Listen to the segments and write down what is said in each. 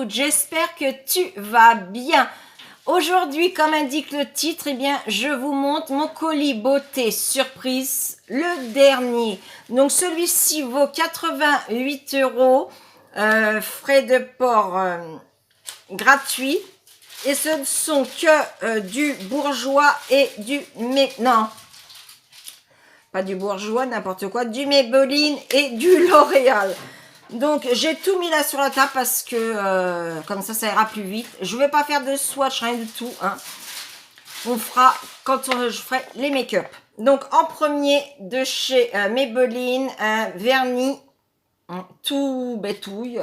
toutes, j'espère que tu vas bien. Aujourd'hui, comme indique le titre, eh bien, je vous montre mon colis beauté surprise, le dernier. Donc celui-ci vaut 88 €, frais de port gratuits. Et ce ne sont que du bourgeois et du... non, pas du bourgeois, n'importe quoi, du Maybelline et du L'Oréal. Donc, j'ai tout mis là sur la table parce que comme ça ira plus vite. Je ne vais pas faire de swatch, rien du tout. Hein. On fera quand je ferai les make-up. Donc, en premier, de chez Maybelline, un vernis tout bétouille.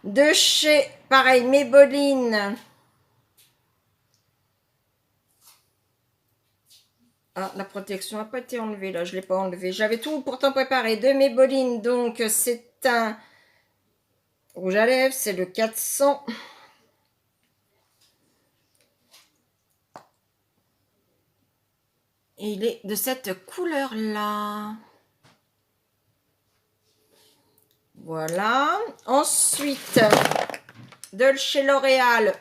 De chez, pareil, Maybelline. Ah, la protection n'a pas été enlevée, là, je ne l'ai pas enlevée. J'avais tout pourtant préparé. De Maybelline, donc c'est un rouge à lèvres, c'est le 400. Et il est de cette couleur-là. Voilà. Ensuite, de chez L'Oréal,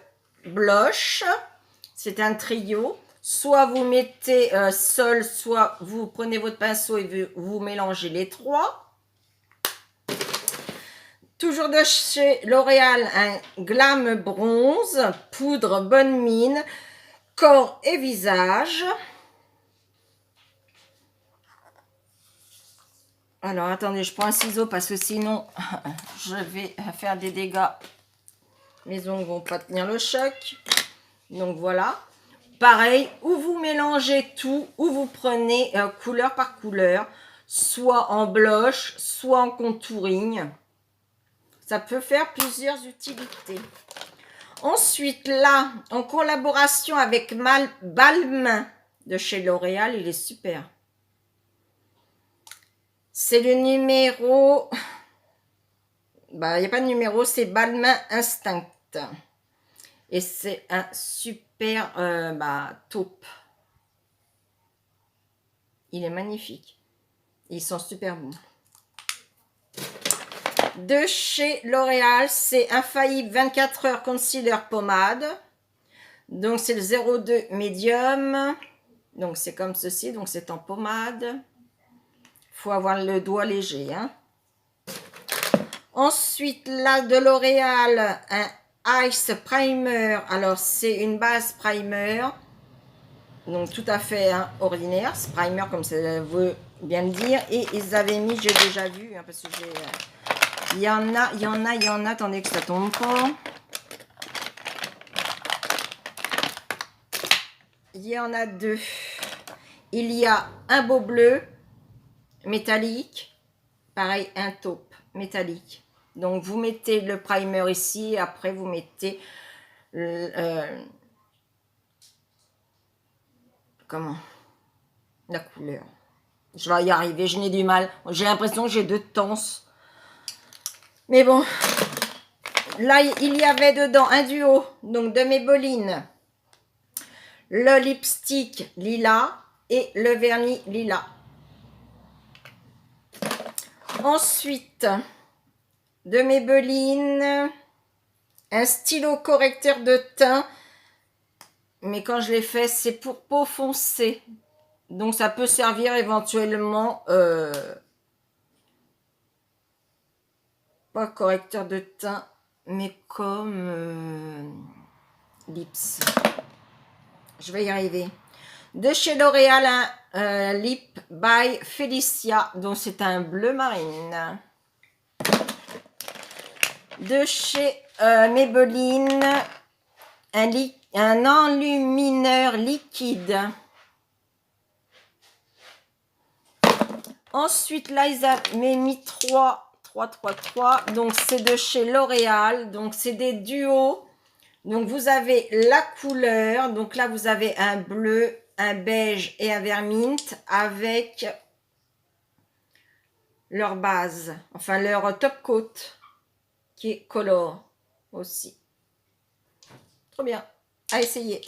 Blush. C'est un trio. Soit vous mettez seul, soit vous prenez votre pinceau et vous mélangez les trois. Toujours de chez L'Oréal, un Glam Bronze, poudre bonne mine, corps et visage. Alors, attendez, je prends un ciseau parce que sinon, je vais faire des dégâts. Mes ongles ne vont pas tenir le choc. Donc, voilà. Pareil, où vous mélangez tout, où vous prenez couleur par couleur, soit en blush, soit en contouring. Ça peut faire plusieurs utilités. Ensuite, là, en collaboration avec Balmain de chez L'Oréal, il est super. C'est le numéro... Bah, il n'y a pas de numéro, c'est Balmain Instinct. Et c'est un super taupe. Il est magnifique. Ils sont super bons. De chez L'Oréal, c'est Infaillible 24 heures concealer pommade. Donc, c'est le 02 médium. Donc, c'est comme ceci. Donc, c'est en pommade. Il faut avoir le doigt léger. Hein. Ensuite, là, de L'Oréal, un Ice Primer. Alors, c'est une base primer. Donc, tout à fait ordinaire. C'est primer, comme ça veut bien le dire. Et ils avaient mis, j'ai déjà vu, hein, parce que j'ai... il y en a. Attendez que ça tombe pas. Il y en a deux. Il y a un beau bleu métallique. Pareil, un taupe métallique. Donc, vous mettez le primer ici. Après, vous mettez... comment? La couleur. Je vais y arriver, je n'ai du mal. J'ai l'impression que j'ai deux tenses. Mais bon. Là, il y avait dedans un duo. Donc, de Maybelline. Le lipstick lilas et le vernis lilas. Ensuite, de Maybelline, un stylo correcteur de teint. Mais quand je l'ai fait, c'est pour peau foncée. Donc, ça peut servir éventuellement... pas correcteur de teint, mais comme lips. Je vais y arriver. De chez L'Oréal, un Lip by Felicia. Donc, c'est un bleu marine. De chez Maybelline, un enlumineur liquide. Ensuite, là, ils avaient mis 3. Donc, c'est de chez L'Oréal. Donc, c'est des duos. Donc, vous avez la couleur. Donc, là, vous avez un bleu, un beige et un vermint avec leur base. Enfin, leur top coat qui est color aussi. Trop bien. À essayer.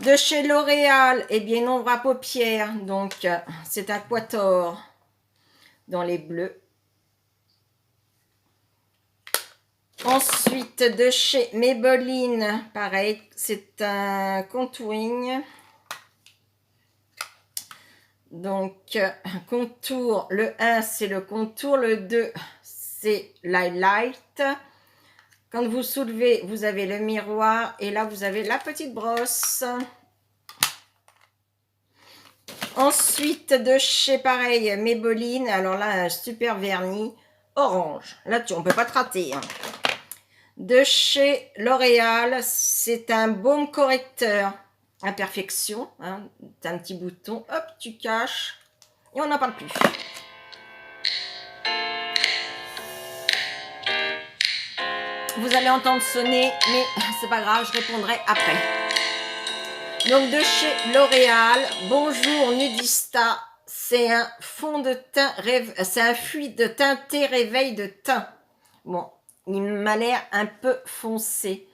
De chez L'Oréal, eh bien, ombre à paupières. Donc, c'est un quator dans les bleus. Ensuite, de chez Maybelline, pareil, c'est un contouring. Donc, contour, le 1, c'est le contour, le 2, c'est l'highlight. Quand vous soulevez, vous avez le miroir et là, vous avez la petite brosse. Ensuite, de chez, pareil, Maybelline, alors là, un super vernis orange. Là, on ne peut pas te rater. Hein. De chez L'Oréal, c'est un baume correcteur imperfection. Hein. Tu as un petit bouton, hop, tu caches et on n'en parle plus. Vous allez entendre sonner, mais c'est pas grave, je répondrai après. Donc de chez L'Oréal, bonjour Nudista, c'est un fond de teint, c'est un fluide teinté réveil de teint. Bon, il m'a l'air un peu foncé.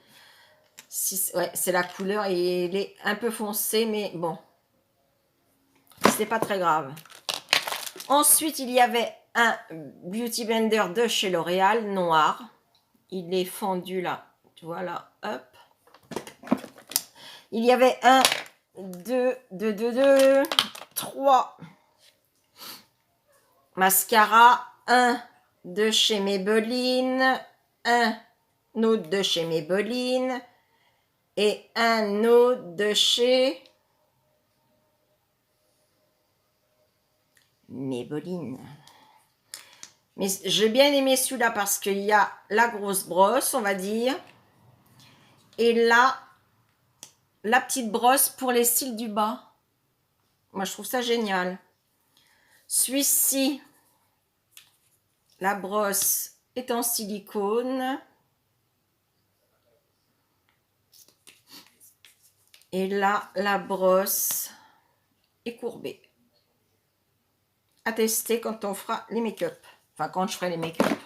Ouais, c'est la couleur et il est un peu foncé, mais bon, c'est pas très grave. Ensuite, il y avait un Beauty Blender de chez L'Oréal, noir. Il est fendu là, tu vois là, hop. Il y avait 1, 2, 3 mascara, un de chez Maybelline, un autre de chez Maybelline et un autre de chez Maybelline. Mais j'ai bien aimé celui-là parce qu'il y a la grosse brosse, on va dire, et là, la petite brosse pour les cils du bas. Moi, je trouve ça génial. Celui-ci, la brosse est en silicone. Et là, la brosse est courbée. À tester quand on fera les make-up. Enfin, quand je ferai les make-up.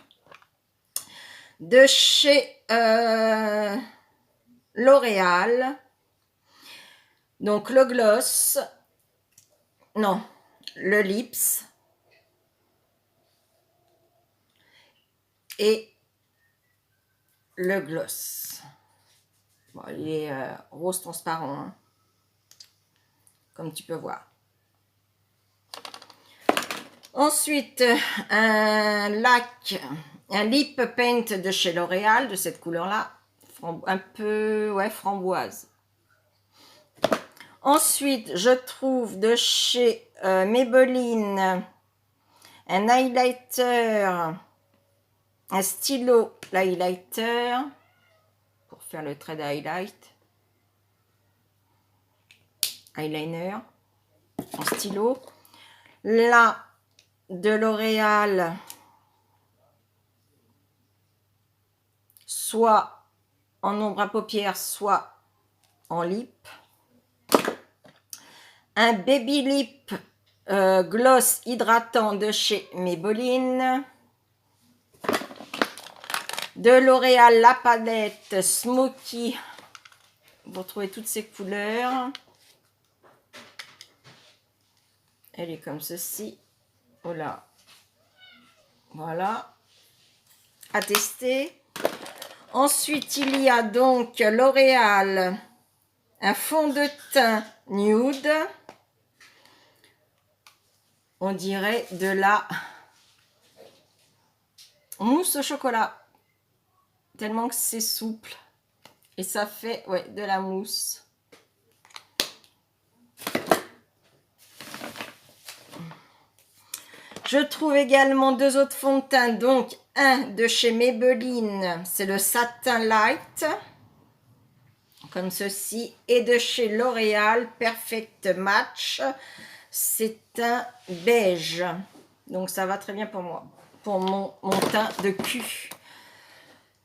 De chez L'Oréal. Donc, le gloss. Non, le lips. Et le gloss. Bon, il est rose transparent, hein, comme tu peux voir. Ensuite, un lac, un lip paint de chez L'Oréal, de cette couleur-là, un peu, ouais, framboise. Ensuite, je trouve de chez Maybelline un highlighter, un stylo highlighter pour faire le trait d'highlight, eyeliner en stylo. Là, de L'Oréal, soit en ombre à paupières, soit en lip. Un baby lip gloss hydratant de chez Maybelline. De L'Oréal, la palette Smoky. Vous retrouvez toutes ces couleurs. Elle est comme ceci. Oh là. Voilà. À tester. Ensuite, il y a donc L'Oréal, un fond de teint nude. On dirait de la mousse au chocolat. Tellement que c'est souple. Et ça fait, ouais, de la mousse. Je trouve également deux autres fonds de teint. Donc, un de chez Maybelline, c'est le Satin Light. Comme ceci. Et de chez L'Oréal, Perfect Match. C'est un beige. Donc, ça va très bien pour moi. Pour mon teint de cul.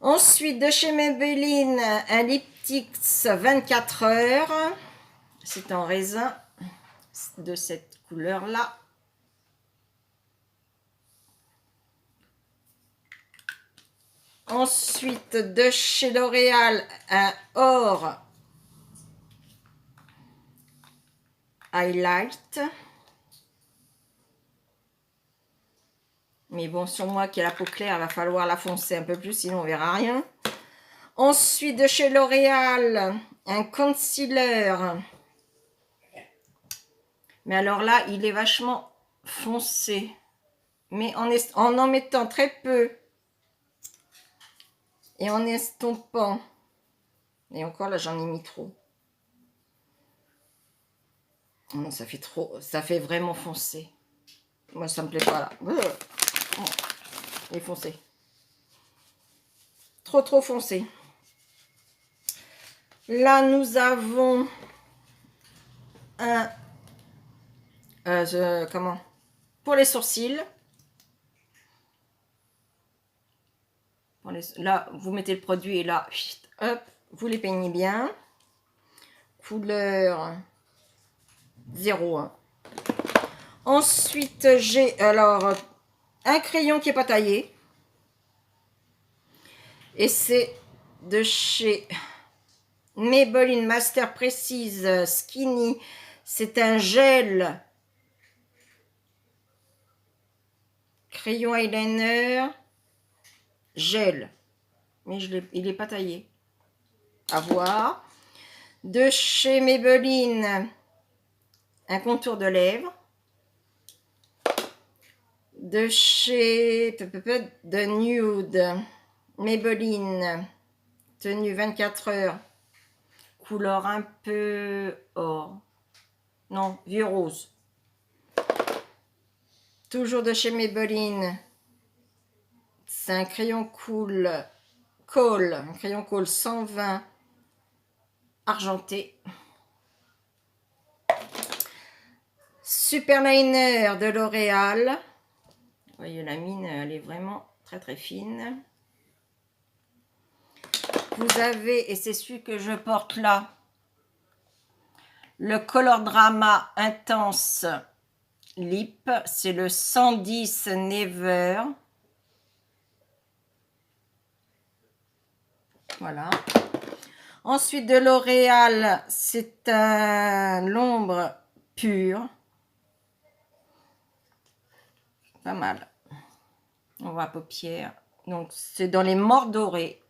Ensuite, de chez Maybelline, un Liptix 24 heures. C'est en raisin de cette couleur-là. Ensuite, de chez L'Oréal, un or highlight. Mais bon, sur moi qui a la peau claire, il va falloir la foncer un peu plus, sinon on verra rien. Ensuite, de chez L'Oréal, un concealer. Mais alors là, il est vachement foncé. Mais en mettant très peu. Et en estompant. Et encore là, j'en ai mis trop. Non, ça fait trop. Ça fait vraiment foncé. Moi, ça me plaît pas là. Il est foncé. Trop foncé. Là, nous avons un... comment? Pour les sourcils. Là, vous mettez le produit et là, hop, vous les peignez bien. Couleur 01. Ensuite, j'ai alors un crayon qui n'est pas taillé. Et c'est de chez Maybelline Master Precise Skinny. C'est un gel crayon eyeliner gel. Mais il n'est pas taillé. À voir. De chez Maybelline, un contour de lèvres. De chez de Nude, Maybelline, tenue 24 heures, couleur un peu or, non, vieux rose. Toujours de chez Maybelline, c'est un crayon cool, un crayon cool 120 argenté. Super liner de L'Oréal. Vous voyez, la mine, elle est vraiment très fine. Vous avez, et c'est celui que je porte là, le Color Drama Intense Lip. C'est le 110 Never. Voilà. Ensuite, de L'Oréal, c'est l'ombre pure. Pas mal. On voit paupières. Donc, c'est dans les mordorés.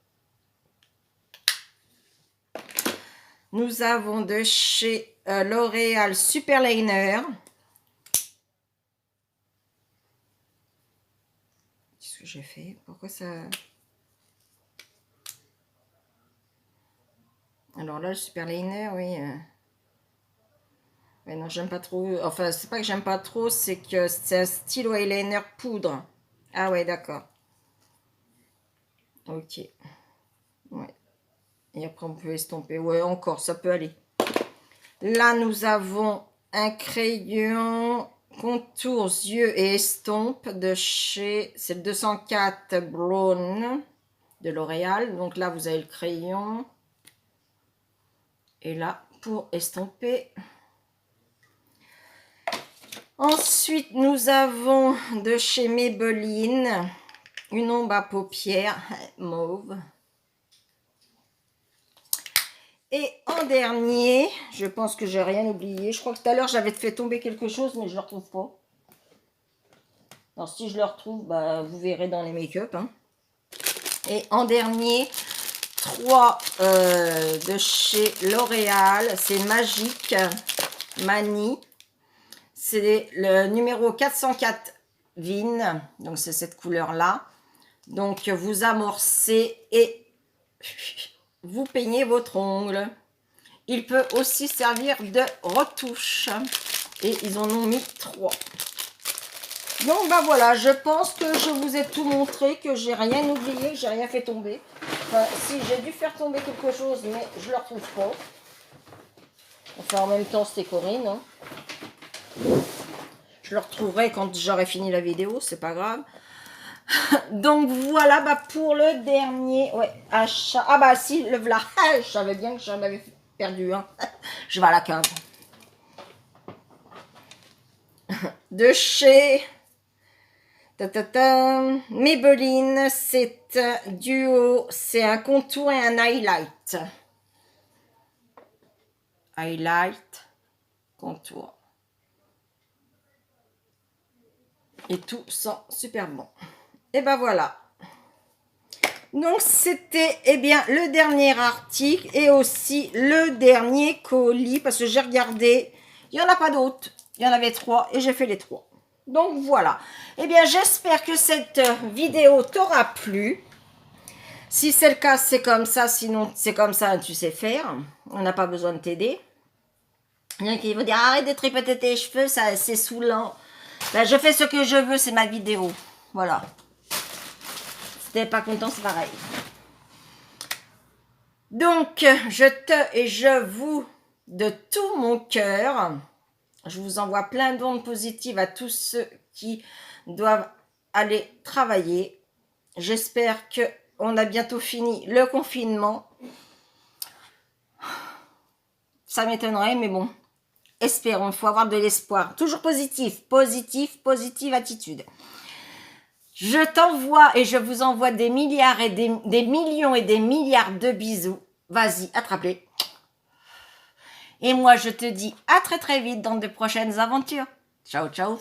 Nous avons de chez L'Oréal Super Liner. Qu'est-ce que j'ai fait? Pourquoi ça... Alors là, le Super Liner, oui. Mais non, j'aime pas trop. Enfin, c'est pas que j'aime pas trop, c'est que c'est un stylo eyeliner poudre. Ah ouais, d'accord. Ok. Ouais. Et après, on peut estomper. Ouais, encore, ça peut aller. Là, nous avons un crayon contours, yeux et estompe de chez... C'est le 204 Brown de L'Oréal. Donc là, vous avez le crayon. Et là, pour estomper... Ensuite, nous avons de chez Maybelline une ombre à paupières mauve. Et en dernier, je pense que j'ai rien oublié. Je crois que tout à l'heure, j'avais fait tomber quelque chose, mais je ne le retrouve pas. Alors, si je le retrouve, bah, vous verrez dans les make-up. Hein. Et en dernier, 3 de chez L'Oréal. C'est Magique Mani. C'est le numéro 404 Vin. Donc, c'est cette couleur-là. Donc, vous amorcez et vous peignez votre ongle. Il peut aussi servir de retouche. Et ils en ont mis 3. Donc, bah voilà, je pense que je vous ai tout montré, que j'ai rien oublié, que j'ai rien fait tomber. Enfin, si, j'ai dû faire tomber quelque chose, mais je ne le retrouve pas. Enfin, en même temps, c'était Corinne. Hein. Je le retrouverai quand j'aurai fini la vidéo, c'est pas grave. Donc voilà, bah pour le dernier, ouais, achat. Ah bah si, le voilà. Je savais bien que j'en avais perdu un. Je vais à la cave. De chez Maybelline, c'est un duo, c'est un contour et un highlight. Highlight, contour. Et tout sent super bon. Et ben voilà. Donc c'était eh bien le dernier article et aussi le dernier colis parce que j'ai regardé, il n'y en a pas d'autres. Il y en avait 3 et j'ai fait les 3. Donc voilà. Eh bien j'espère que cette vidéo t'aura plu. Si c'est le cas, c'est comme ça. Sinon, c'est comme ça, tu sais faire. On n'a pas besoin de t'aider. Il y en a qui vont dire arrête de tripoter tes cheveux, ça c'est saoulant. Ben, je fais ce que je veux, c'est ma vidéo. Voilà. Si t'es pas content, c'est pareil. Donc, je vous, de tout mon cœur, je vous envoie plein d'ondes positives à tous ceux qui doivent aller travailler. J'espère que on a bientôt fini le confinement. Ça m'étonnerait, mais bon, espérons, il faut avoir de l'espoir. Toujours positif, positive attitude. Je t'envoie et je vous envoie des milliards et des millions et des milliards de bisous. Vas-y, attrape-les. Et moi, je te dis à très très vite dans de prochaines aventures. Ciao, ciao.